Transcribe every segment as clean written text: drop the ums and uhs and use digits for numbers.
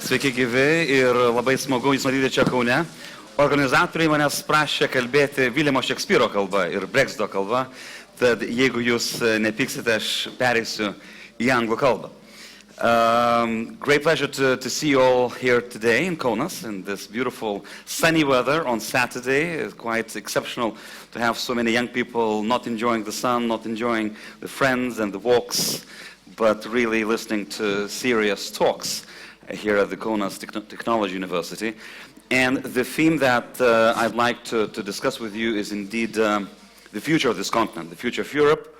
Sveiki gyvi ir labai smagu Jūs matyti čia Kaune. Organizatoriai manęs prašė kalbėti Viljamo Šekspyro kalba ir Brexito kalba, tad jeigu Jūs nepyksite, aš pereisiu į anglų kalbą. Great pleasure to see you all here today in Kaunas in this beautiful sunny weather on Saturday. It's quite exceptional to have so many young people not enjoying the sun, not enjoying the friends and the walks, but really listening to serious talks here at the Kaunas Technology University. And the theme that I'd like to discuss with you is indeed the future of this continent, the future of Europe,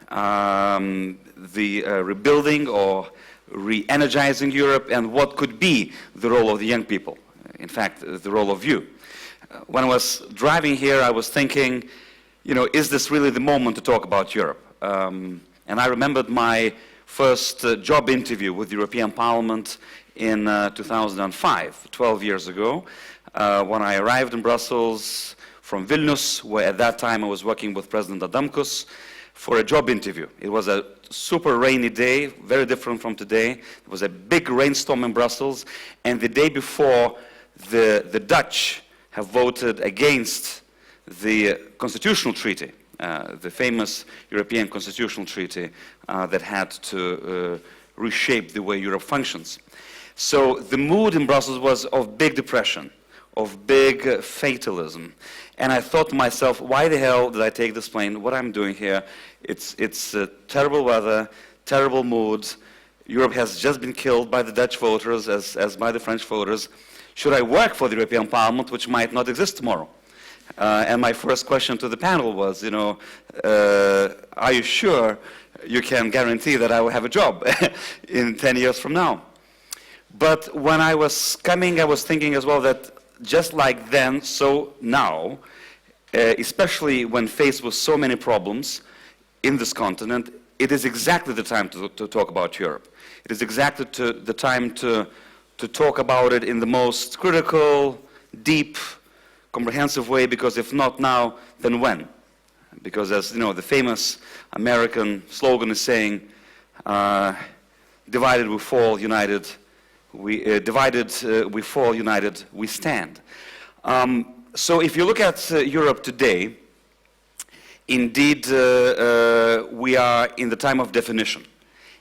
the rebuilding or re-energizing Europe, and what could be the role of the young people, in fact, the role of you. When I was driving here, I was thinking, is this really the moment to talk about Europe? And I remembered my first job interview with the European Parliament in 2005, 12 years ago, when I arrived in Brussels from Vilnius, where at that time I was working with President Adamkus, for a job interview. It was a super rainy day, very different from today. It was a big rainstorm in Brussels, and the day before, the Dutch have voted against the constitutional treaty, the famous European constitutional treaty that had to reshape the way Europe functions. So the mood in Brussels was of big depression, of big fatalism. And I thought to myself, why the hell did I take this plane? What I'm doing here? It's terrible weather, terrible mood. Europe has just been killed by the Dutch voters as by the French voters. Should I work for the European Parliament, which might not exist tomorrow? And my first question to the panel was, are you sure you can guarantee that I will have a job in 10 years from now? But when I was coming, I was thinking as well that just like then, so now, especially when faced with so many problems in this continent, it is exactly the time to talk about Europe. It is exactly the time to talk about it in the most critical, deep, comprehensive way, because if not now, then when? Because as you know, the famous American slogan is saying, divided we fall, united divided we fall, united we stand. So if you look at Europe today, indeed we are in the time of definition.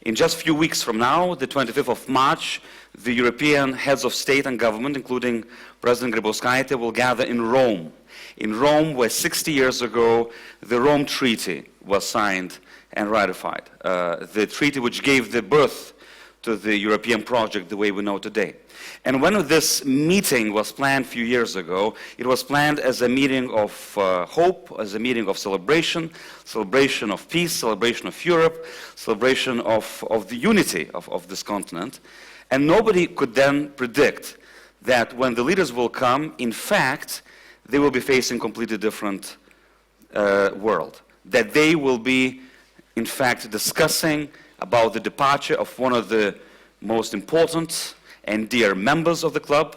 In just a few weeks from now, the 25th of March, the European heads of state and government, including President Grybauskaitė, will gather in Rome. In Rome, where 60 years ago the Rome Treaty was signed and ratified. The treaty which gave the birth to the European project the way we know today. And when this meeting was planned a few years ago, it was planned as a meeting of hope, as a meeting of celebration, celebration of peace, celebration of Europe, celebration of the unity of this continent. And nobody could then predict that when the leaders will come, in fact, they will be facing a completely different world. That they will be, in fact, discussing about the departure of one of the most important and dear members of the club,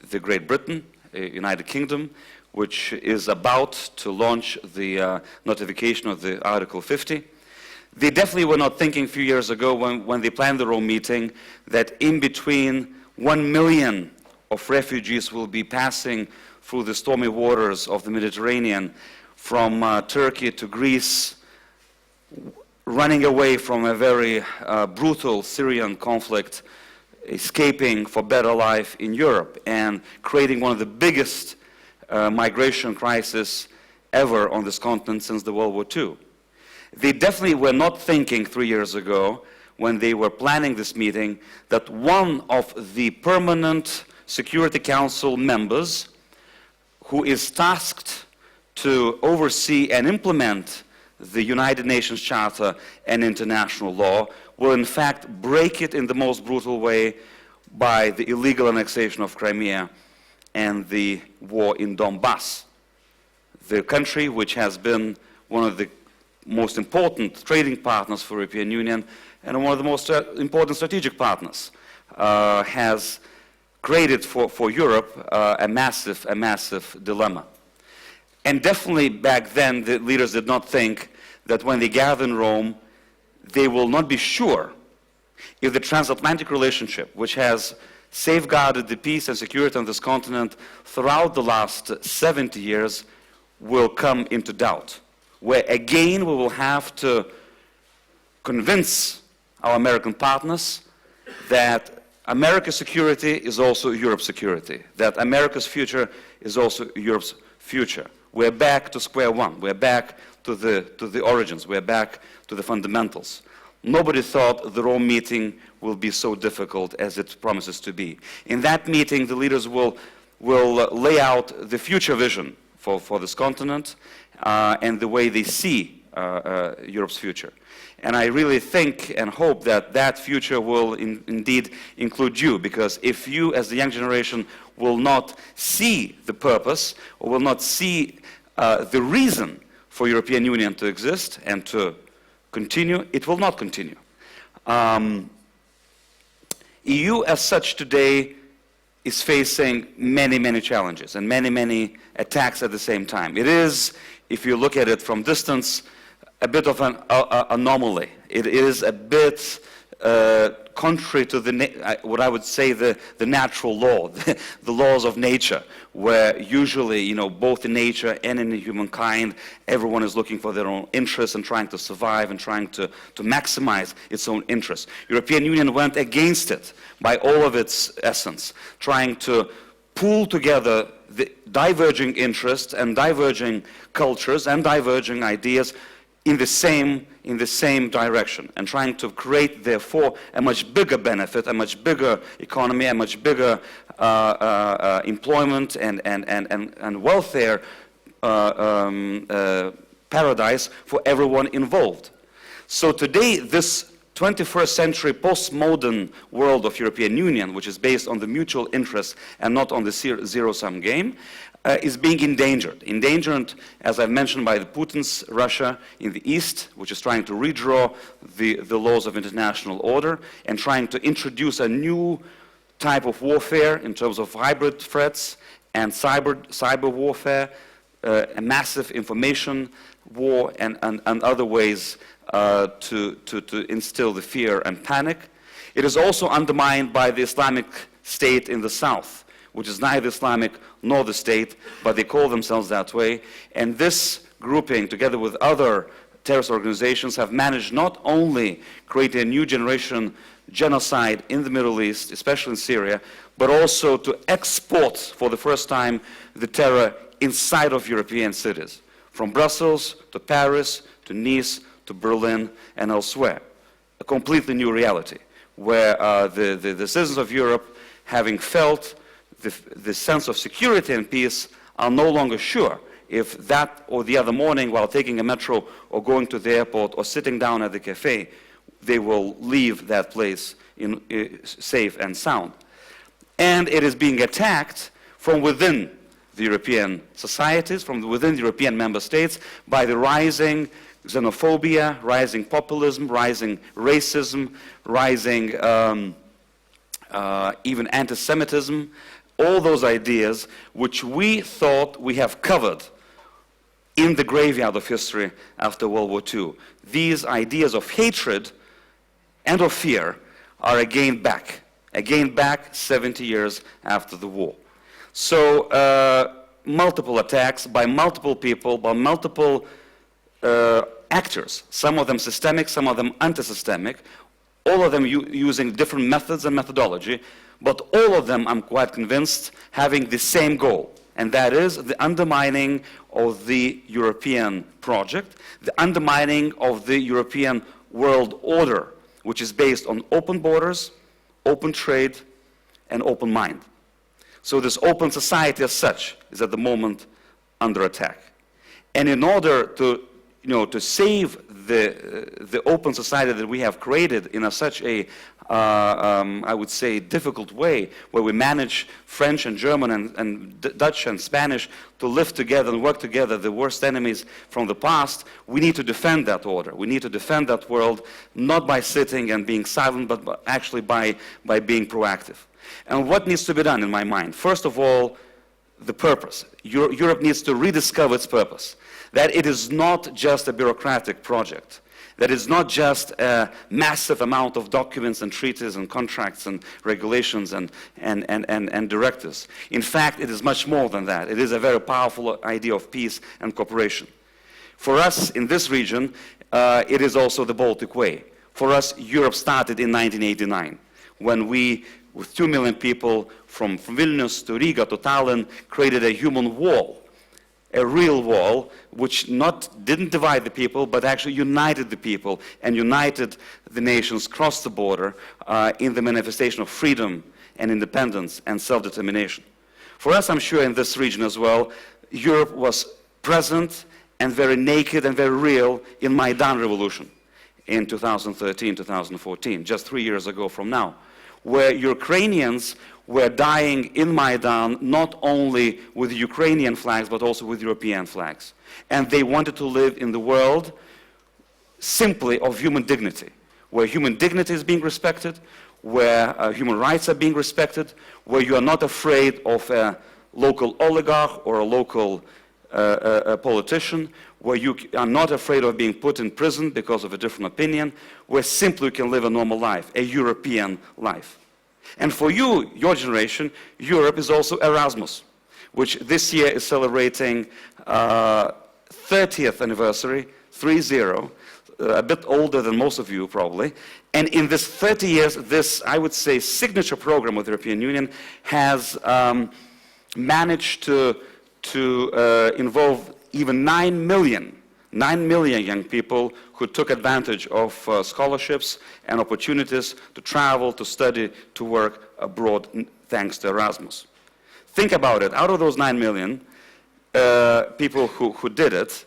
the Great Britain, United Kingdom, which is about to launch the notification of the Article 50. They definitely were not thinking a few years ago when they planned the Rome meeting that in between 1 million of refugees will be passing through the stormy waters of the Mediterranean from Turkey to Greece, running away from a very brutal Syrian conflict, escaping for better life in Europe, and creating one of the biggest migration crises ever on this continent since the World War II. They definitely were not thinking 3 years ago, when they were planning this meeting, that one of the permanent Security Council members, who is tasked to oversee and implement the United Nations Charter and international law, will in fact break it in the most brutal way by the illegal annexation of Crimea and the war in Donbass. The country which has been one of the most important trading partners for the European Union and one of the most important strategic partners, has created for Europe a massive dilemma. And definitely back then, the leaders did not think that when they gather in Rome, they will not be sure if the transatlantic relationship, which has safeguarded the peace and security on this continent throughout the last 70 years will come into doubt, where again we will have to convince our American partners that America's security is also Europe's security, that America's future is also Europe's future. We're back to square one. We're back to the origins. We're back to the fundamentals. Nobody thought the Rome meeting will be so difficult as it promises to be. In that meeting, the leaders will lay out the future vision for this continent and the way they see Europe's future. And I really think and hope that that future will indeed include you, because if you, as the young generation, will not see the purpose or will not see the reason for European Union to exist and to continue, it will not continue. EU as such today is facing many, many challenges and many, many attacks at the same time. It is, if you look at it from distance, a bit of an anomaly. It is a bit contrary to what I would say the natural law, the laws of nature, where usually, you know, both in nature and in humankind, everyone is looking for their own interests and trying to survive and trying to maximize its own interests. European Union went against it by all of its essence, trying to pull together the diverging interests and diverging cultures and diverging ideas in the same direction, and trying to create, therefore, a much bigger benefit, a much bigger economy, a much bigger employment and welfare paradise for everyone involved. So today, this 21st century postmodern world of European Union, which is based on the mutual interest and not on the zero-sum game, is being endangered. Endangered, as I've mentioned, by the Putin's Russia in the east, which is trying to redraw the laws of international order and trying to introduce a new type of warfare in terms of hybrid threats and cyber warfare, a massive information war and other ways to instill the fear and panic. It is also undermined by the Islamic State in the south, which is neither Islamic nor the state, but they call themselves that way. And this grouping, together with other terrorist organizations, have managed not only create a new generation genocide in the Middle East, especially in Syria, but also to export, for the first time, the terror inside of European cities, from Brussels to Paris to Nice to Berlin and elsewhere. A completely new reality, where the citizens of Europe, having felt the sense of security and peace, are no longer sure if that or the other morning, while taking a metro or going to the airport or sitting down at the cafe, they will leave that place safe and sound. And it is being attacked from within the European societies, from within the European member states, by the rising xenophobia, rising populism, rising racism, rising even anti-Semitism, all those ideas which we thought we have covered in the graveyard of history after World War II. These ideas of hatred and of fear are again back 70 years after the war. So multiple attacks by multiple people, by multiple actors, some of them systemic, some of them anti-systemic, all of them using different methods and methodology, but all of them, I'm quite convinced, having the same goal, and that is the undermining of the European project, the undermining of the European world order, which is based on open borders, open trade, and open mind. So this open society as such is at the moment under attack. And in order to save the open society that we have created in such a, I would say, difficult way, where we manage French and German and Dutch and Spanish to live together and work together, the worst enemies from the past, we need to defend that order. We need to defend that world, not by sitting and being silent, but actually by being proactive. And what needs to be done, in my mind? First of all, the purpose. Europe needs to rediscover its purpose. That it is not just a bureaucratic project. That it's not just a massive amount of documents and treaties and contracts and regulations and directives. In fact, it is much more than that. It is a very powerful idea of peace and cooperation. For us in this region, it is also the Baltic Way. For us, Europe started in 1989, when we, with 2 million people from Vilnius to Riga to Tallinn, created a human wall. A real wall, which didn't divide the people, but actually united the people and united the nations across the border in the manifestation of freedom and independence and self-determination. For us, I'm sure in this region as well, Europe was present and very naked and very real in Maidan revolution in 2013, 2014, just 3 years ago from now, where Ukrainians were dying in Maidan not only with Ukrainian flags but also with European flags. And they wanted to live in the world simply of human dignity, where human dignity is being respected, where human rights are being respected, where you are not afraid of a local oligarch or a local politician, where you are not afraid of being put in prison because of a different opinion, where simply you can live a normal life, a European life. And for you, your generation, Europe is also Erasmus, which this year is celebrating 30th anniversary, 3-0, a bit older than most of you probably. And in this 30 years, this, I would say, signature program of the European Union has managed to involve even 9 million young people who took advantage of scholarships and opportunities to travel, to study, to work abroad thanks to Erasmus. Think about it. Out of those 9 million people who did it,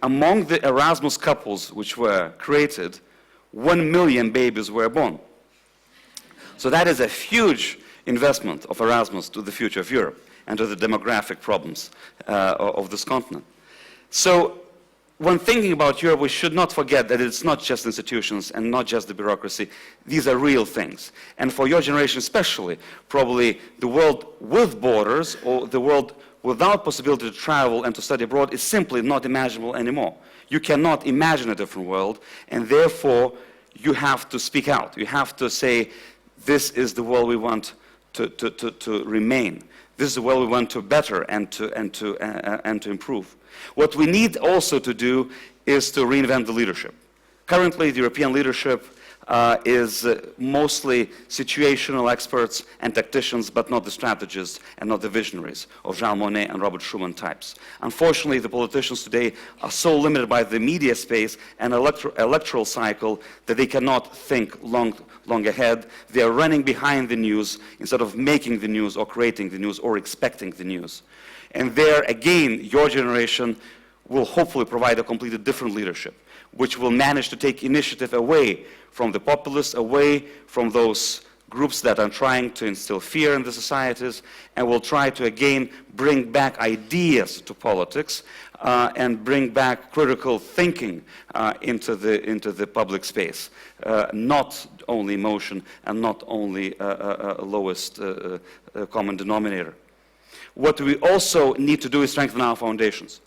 among the Erasmus couples which were created, 1 million babies were born. So that is a huge investment of Erasmus to the future of Europe and to the demographic problems of this continent. So when thinking about Europe, we should not forget that it's not just institutions and not just the bureaucracy. These are real things. And for your generation especially, probably the world with borders or the world without possibility to travel and to study abroad is simply not imaginable anymore. You cannot imagine a different world, and therefore you have to speak out. You have to say, this is the world we want to remain. This is the world we want to better and to improve. What we need also to do is to reinvent the leadership. Currently, the European leadership is mostly situational experts and tacticians, but not the strategists and not the visionaries of Jean Monnet and Robert Schuman types. Unfortunately, the politicians today are so limited by the media space and electoral cycle that they cannot think long ahead. They are running behind the news instead of making the news or creating the news or expecting the news. And there, again, your generation will hopefully provide a completely different leadership, which will manage to take initiative away from the populists, away from those groups that are trying to instill fear in the societies, and will try to again bring back ideas to politics and bring back critical thinking into the public space, not only emotion and not only lowest common denominator. What we also need to do is strengthen our foundations.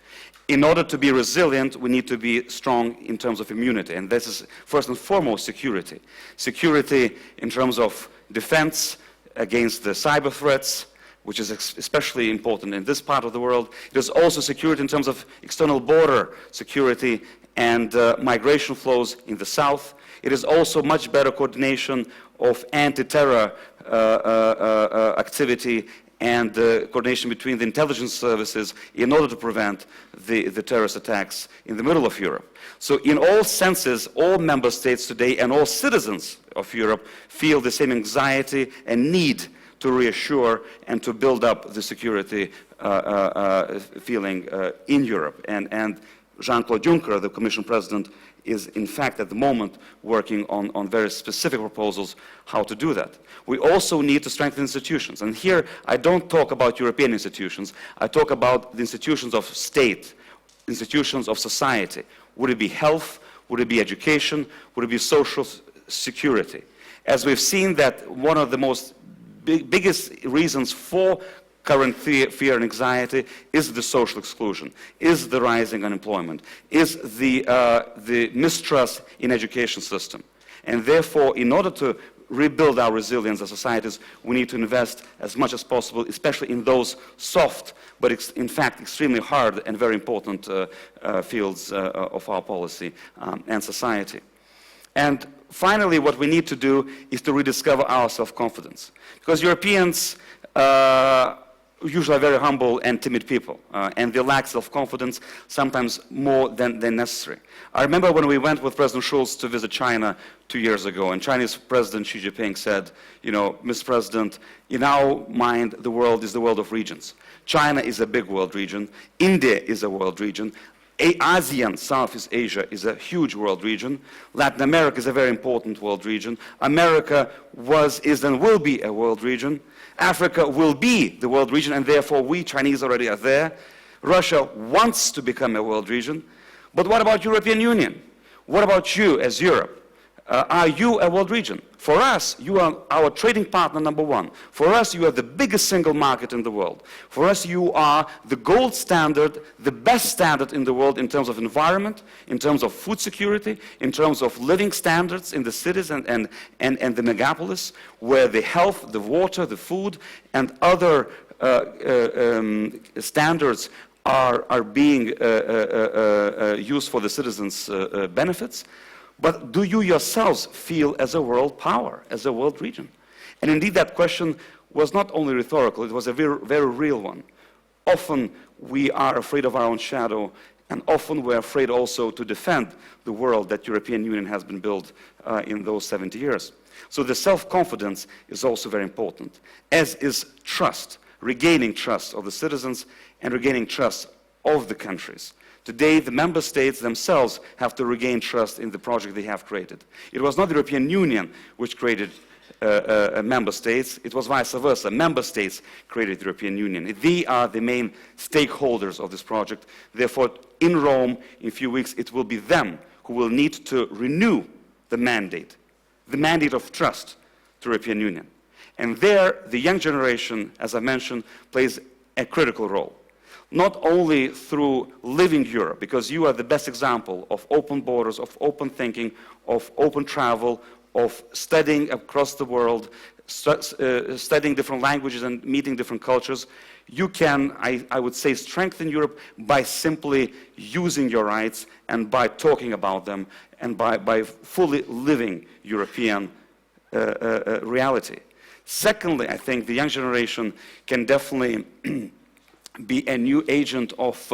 In order to be resilient, we need to be strong in terms of immunity, and this is first and foremost security. Security in terms of defense against the cyber threats, which is especially important in this part of the world. It is also security in terms of external border security and migration flows in the south. It is also much better coordination of anti-terror activity and the coordination between the intelligence services in order to prevent the terrorist attacks in the middle of Europe. So in all senses, all member states today and all citizens of Europe feel the same anxiety and need to reassure and to build up the security feeling in Europe. And Jean-Claude Juncker, the Commission President, is in fact at the moment working on very specific proposals how to do that. We also need to strengthen institutions. And here I don't talk about European institutions, I talk about the institutions of state, institutions of society. Would it be health? Would it be education? Would it be social security? As we've seen that one of the most biggest reasons for current fear and anxiety is the social exclusion, is the rising unemployment, is the mistrust in education system. And therefore, in order to rebuild our resilience as societies, we need to invest as much as possible, especially in those soft, but in fact extremely hard and very important fields of our policy and society. And finally, what we need to do is to rediscover our self-confidence. Because Europeans usually are very humble and timid people, and they lack self-confidence sometimes more than necessary. I remember when we went with President Schulz to visit China 2 years ago, and Chinese President Xi Jinping said, you know, Mr. President, in our mind, the world is the world of regions. China is a big world region. India is a world region. ASEAN, Southeast Asia, is a huge world region. Latin America is a very important world region. America was, is, and will be a world region. Africa will be the world region, and therefore we Chinese already are there. Russia wants to become a world region. But what about European Union? What about you as Europe? Are you a world region? For us, you are our trading partner number one. For us, you are the biggest single market in the world. For us, you are the gold standard, the best standard in the world in terms of environment, in terms of food security, in terms of living standards in the cities and the megapolis, where the health, the water, the food, and other standards are being used for the citizens' benefits. But do you yourselves feel as a world power, as a world region? And indeed that question was not only rhetorical, it was a very, very real one. Often we are afraid of our own shadow, and often we're afraid also to defend the world that European Union has been built in those 70 years. So the self-confidence is also very important, as is trust, regaining trust of the citizens and regaining trust of the countries. Today, the member states themselves have to regain trust in the project they have created. It was not the European Union which created member states, it was vice versa. Member states created the European Union. They are the main stakeholders of this project. Therefore, in Rome, in a few weeks, it will be them who will need to renew the mandate of trust to the European Union. And there, the young generation, as I mentioned, plays a critical role. Not only through living Europe, because you are the best example of open borders, of open thinking, of open travel, of studying across the world, studying different languages and meeting different cultures. You can, I would say, strengthen Europe by simply using your rights and by talking about them and by fully living European reality. Secondly, I think the young generation can definitely be a new agent of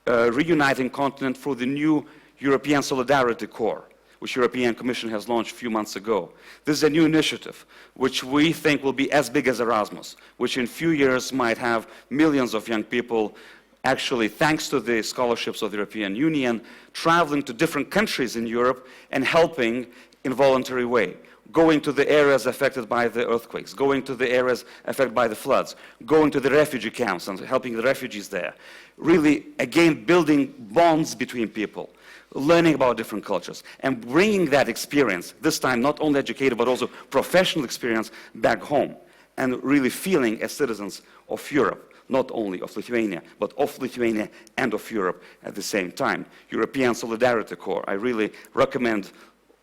reuniting continent through the new European Solidarity Corps, which the European Commission has launched a few months ago. This is a new initiative, which we think will be as big as Erasmus, which in a few years might have millions of young people, actually, thanks to the scholarships of the European Union, traveling to different countries in Europe and helping in a voluntary way. Going to the areas affected by the earthquakes, going to the areas affected by the floods, going to the refugee camps and helping the refugees there. Really, again, building bonds between people, learning about different cultures, and bringing that experience, this time not only educated but also professional experience, back home, and really feeling as citizens of Europe, not only of Lithuania, but of Lithuania and of Europe at the same time. European Solidarity Corps, I really recommend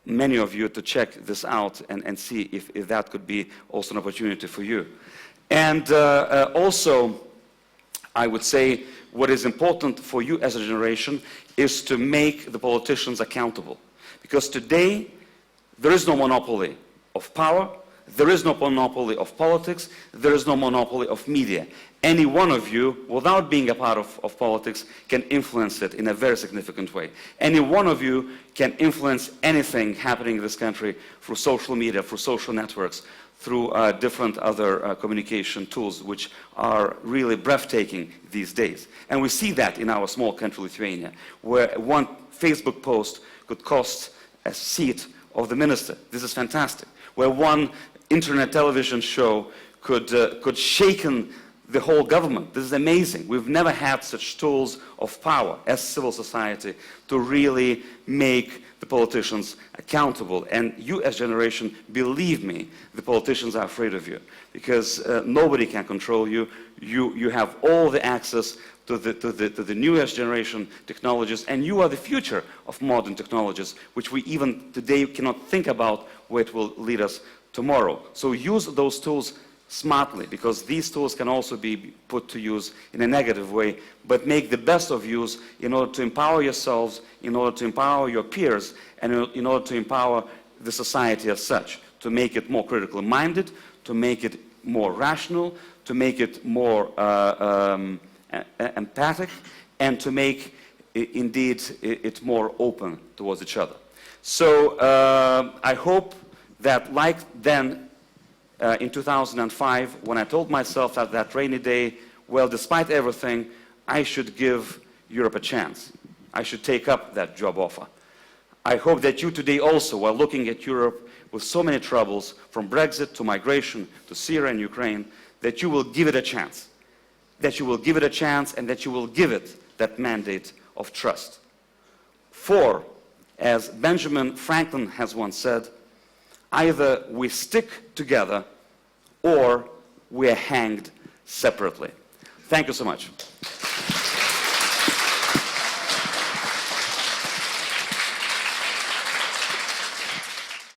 many of you to check this out and see if that could be also an opportunity for you. And also, I would say what is important for you as a generation is to make the politicians accountable. Because today, there is no monopoly of power, there is no monopoly of politics, there is no monopoly of media. Any one of you, without being a part of politics, can influence it in a very significant way. Any one of you can influence anything happening in this country through social media, through social networks, through different other communication tools, which are really breathtaking these days. And we see that in our small country, Lithuania, where one Facebook post could cost a seat of the minister. This is fantastic. Where one internet television show could shaken the whole government. This is amazing. We've never had such tools of power as civil society to really make the politicians accountable. And you as generation, believe me, the politicians are afraid of you because nobody can control you. You have all the access to the newest generation technologies, and you are the future of modern technologies, which we even today cannot think about where it will lead us tomorrow. So use those tools smartly, because these tools can also be put to use in a negative way, but make the best of use in order to empower yourselves, in order to empower your peers, and in order to empower the society as such, to make it more critically minded, to make it more rational, to make it more empathic, and to make indeed it more open towards each other. So I hope that, like then in 2005, when I told myself that that rainy day, well, despite everything, I should give Europe a chance. I should take up that job offer. I hope that you today also, while looking at Europe with so many troubles, from Brexit to migration to Syria and Ukraine, that you will give it a chance. That you will give it a chance, and that you will give it that mandate of trust. For, as Benjamin Franklin has once said, either we stick together or we are hanged separately. Thank you so much.